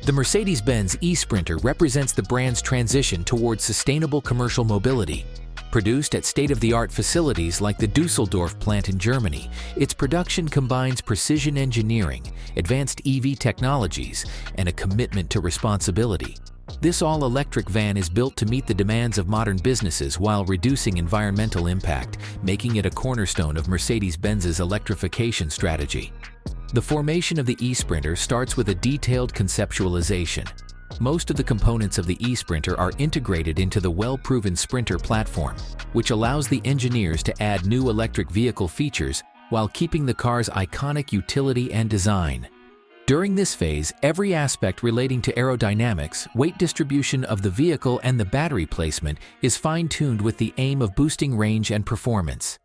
The Mercedes-Benz E-Sprinter represents the brand's transition towards sustainable commercial mobility. Produced at state-of-the-art facilities like the Düsseldorf plant in Germany, its production combines precision engineering, advanced EV technologies, and a commitment to responsibility. This all-electric van is built to meet the demands of modern businesses while reducing environmental impact, making it a cornerstone of Mercedes-Benz's electrification strategy. The formation of the E-Sprinter starts with a detailed conceptualization. Most of the components of the E-Sprinter are integrated into the well-proven Sprinter platform, which allows the engineers to add new electric vehicle features while keeping the car's iconic utility and design. During this phase, every aspect relating to aerodynamics, weight distribution of the vehicle, and the battery placement is fine-tuned with the aim of boosting range and performance.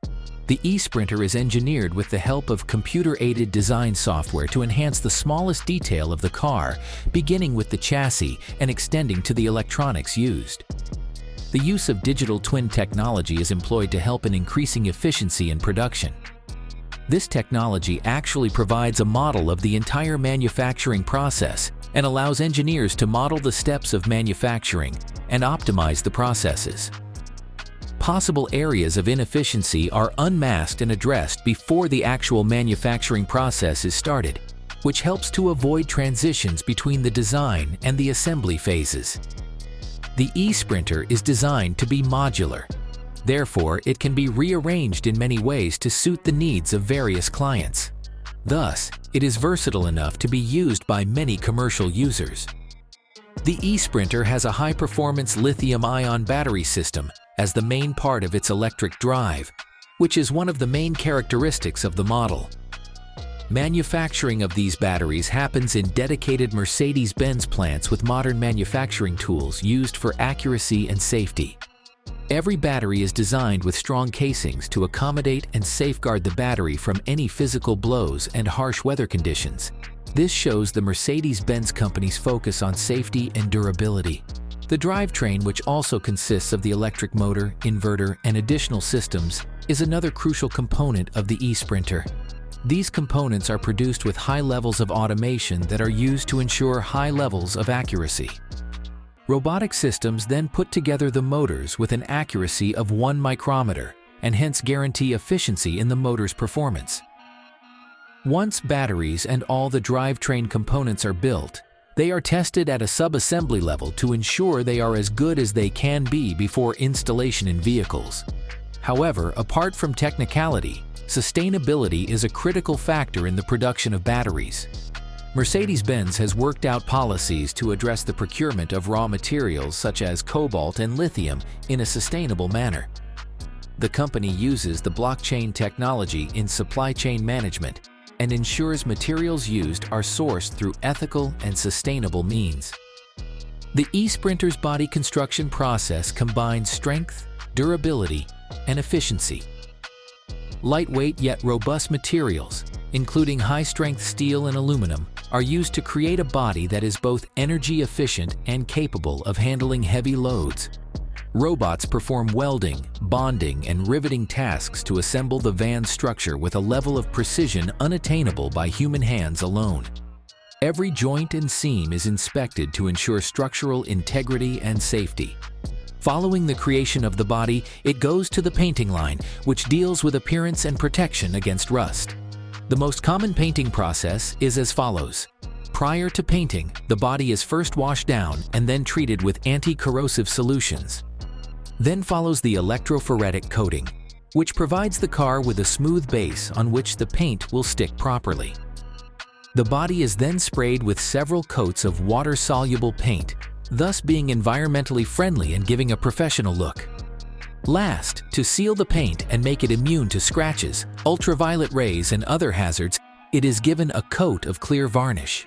The E-Sprinter is engineered with the help of computer-aided design software to enhance the smallest detail of the car, beginning with the chassis and extending to the electronics used. The use of digital twin technology is employed to help in increasing efficiency in production. This technology actually provides a model of the entire manufacturing process and allows engineers to model the steps of manufacturing and optimize the processes. Possible areas of inefficiency are unmasked and addressed before the actual manufacturing process is started, which helps to avoid transitions between the design and the assembly phases. The E-Sprinter is designed to be modular. Therefore, it can be rearranged in many ways to suit the needs of various clients. Thus, it is versatile enough to be used by many commercial users. The E-Sprinter has a high-performance lithium-ion battery system as the main part of its electric drive, which is one of the main characteristics of the model. Manufacturing of these batteries happens in dedicated Mercedes-Benz plants with modern manufacturing tools used for accuracy and safety. Every battery is designed with strong casings to accommodate and safeguard the battery from any physical blows and harsh weather conditions. This shows the Mercedes-Benz company's focus on safety and durability. The drivetrain, which also consists of the electric motor, inverter, and additional systems, is another crucial component of the E-Sprinter. These components are produced with high levels of automation that are used to ensure high levels of accuracy. Robotic systems then put together the motors with an accuracy of 1 micrometer and hence guarantee efficiency in the motor's performance. Once batteries and all the drivetrain components are built, they are tested at a sub-assembly level to ensure they are as good as they can be before installation in vehicles. However, apart from technicality, sustainability is a critical factor in the production of batteries. Mercedes-Benz has worked out policies to address the procurement of raw materials such as cobalt and lithium in a sustainable manner. The company uses the blockchain technology in supply chain management and ensures materials used are sourced through ethical and sustainable means. The E-Sprinter's body construction process combines strength, durability, and efficiency. Lightweight yet robust materials, including high-strength steel and aluminum, are used to create a body that is both energy efficient and capable of handling heavy loads. Robots perform welding, bonding, and riveting tasks to assemble the van's structure with a level of precision unattainable by human hands alone. Every joint and seam is inspected to ensure structural integrity and safety. Following the creation of the body, it goes to the painting line, which deals with appearance and protection against rust. The most common painting process is as follows. Prior to painting, the body is first washed down and then treated with anti-corrosive solutions. Then follows the electrophoretic coating, which provides the car with a smooth base on which the paint will stick properly. The body is then sprayed with several coats of water-soluble paint, thus being environmentally friendly and giving a professional look. Last, to seal the paint and make it immune to scratches, ultraviolet rays, and other hazards, it is given a coat of clear varnish.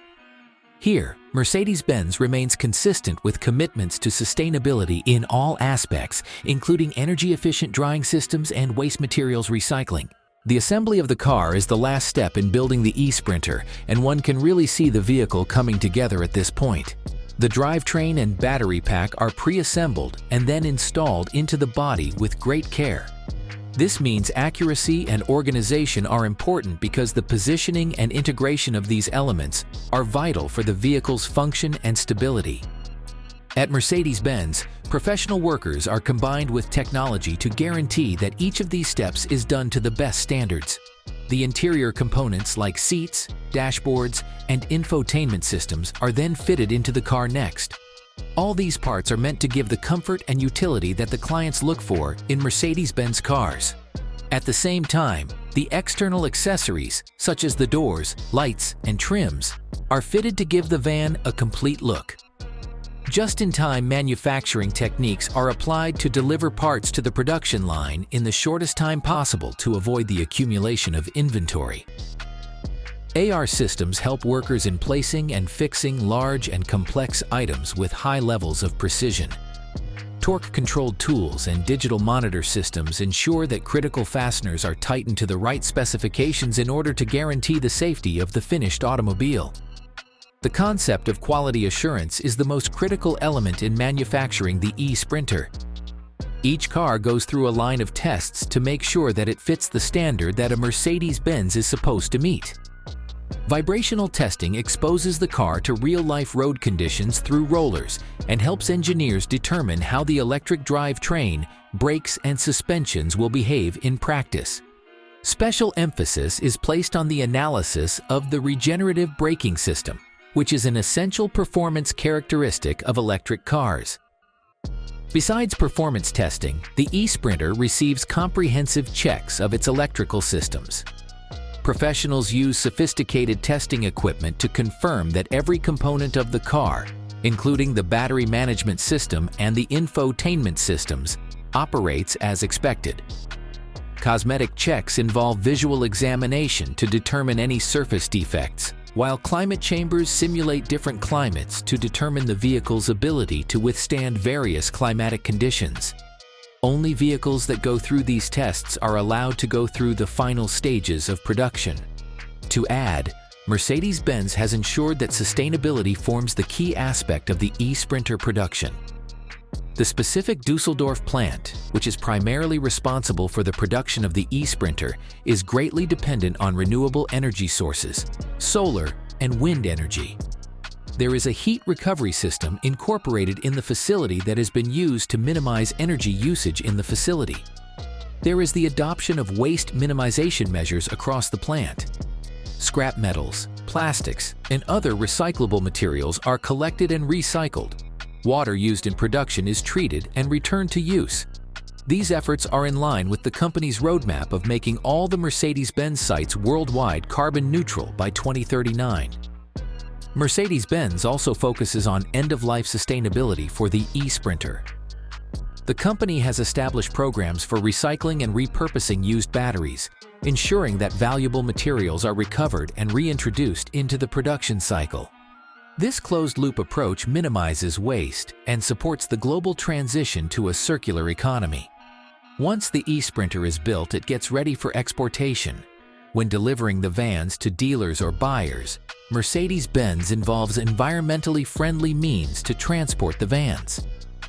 Here, Mercedes-Benz remains consistent with commitments to sustainability in all aspects, including energy-efficient drying systems and waste materials recycling. The assembly of the car is the last step in building the E-Sprinter, and one can really see the vehicle coming together at this point. The drivetrain and battery pack are pre-assembled and then installed into the body with great care. This means accuracy and organization are important because the positioning and integration of these elements are vital for the vehicle's function and stability. At Mercedes-Benz, professional workers are combined with technology to guarantee that each of these steps is done to the best standards. The interior components like seats, dashboards, and infotainment systems are then fitted into the car next. All these parts are meant to give the comfort and utility that the clients look for in Mercedes-Benz cars. At the same time, the external accessories, such as the doors, lights, and trims, are fitted to give the van a complete look. Just-in-time manufacturing techniques are applied to deliver parts to the production line in the shortest time possible to avoid the accumulation of inventory. AR systems help workers in placing and fixing large and complex items with high levels of precision. Torque-controlled tools and digital monitor systems ensure that critical fasteners are tightened to the right specifications in order to guarantee the safety of the finished automobile. The concept of quality assurance is the most critical element in manufacturing the E-Sprinter. Each car goes through a line of tests to make sure that it fits the standard that a Mercedes-Benz is supposed to meet. Vibrational testing exposes the car to real-life road conditions through rollers and helps engineers determine how the electric drivetrain, brakes, and suspensions will behave in practice. Special emphasis is placed on the analysis of the regenerative braking system, which is an essential performance characteristic of electric cars. Besides performance testing, the E-Sprinter receives comprehensive checks of its electrical systems. Professionals use sophisticated testing equipment to confirm that every component of the car, including the battery management system and the infotainment systems, operates as expected. Cosmetic checks involve visual examination to determine any surface defects, while climate chambers simulate different climates to determine the vehicle's ability to withstand various climatic conditions. Only vehicles that go through these tests are allowed to go through the final stages of production. To add, Mercedes-Benz has ensured that sustainability forms the key aspect of the E-Sprinter production. The specific Düsseldorf plant, which is primarily responsible for the production of the E-Sprinter, is greatly dependent on renewable energy sources, solar and wind energy. There is a heat recovery system incorporated in the facility that has been used to minimize energy usage in the facility. There is the adoption of waste minimization measures across the plant. Scrap metals, plastics, and other recyclable materials are collected and recycled. Water used in production is treated and returned to use. These efforts are in line with the company's roadmap of making all the Mercedes-Benz sites worldwide carbon neutral by 2039. Mercedes-Benz also focuses on end-of-life sustainability for the E-Sprinter. The company has established programs for recycling and repurposing used batteries, ensuring that valuable materials are recovered and reintroduced into the production cycle. This closed-loop approach minimizes waste and supports the global transition to a circular economy. Once the E-Sprinter is built, it gets ready for exportation. When delivering the vans to dealers or buyers, Mercedes-Benz involves environmentally friendly means to transport the vans.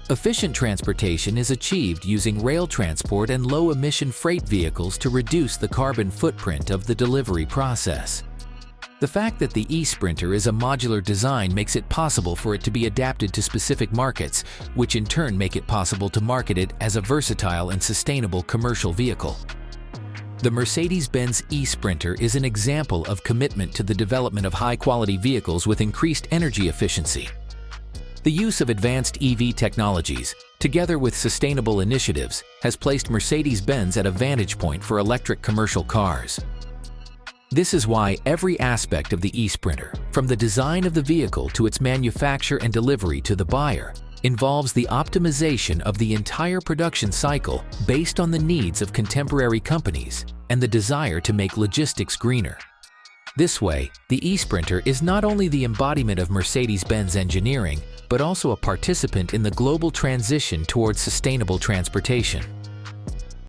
Efficient transportation is achieved using rail transport and low-emission freight vehicles to reduce the carbon footprint of the delivery process. The fact that the E-Sprinter is a modular design makes it possible for it to be adapted to specific markets, which in turn make it possible to market it as a versatile and sustainable commercial vehicle. The Mercedes-Benz E-Sprinter is an example of commitment to the development of high-quality vehicles with increased energy efficiency. The use of advanced EV technologies, together with sustainable initiatives, has placed Mercedes-Benz at a vantage point for electric commercial cars. This is why every aspect of the E-Sprinter, from the design of the vehicle to its manufacture and delivery to the buyer, involves the optimization of the entire production cycle based on the needs of contemporary companies and the desire to make logistics greener. This way, the E-Sprinter is not only the embodiment of Mercedes-Benz engineering, but also a participant in the global transition towards sustainable transportation.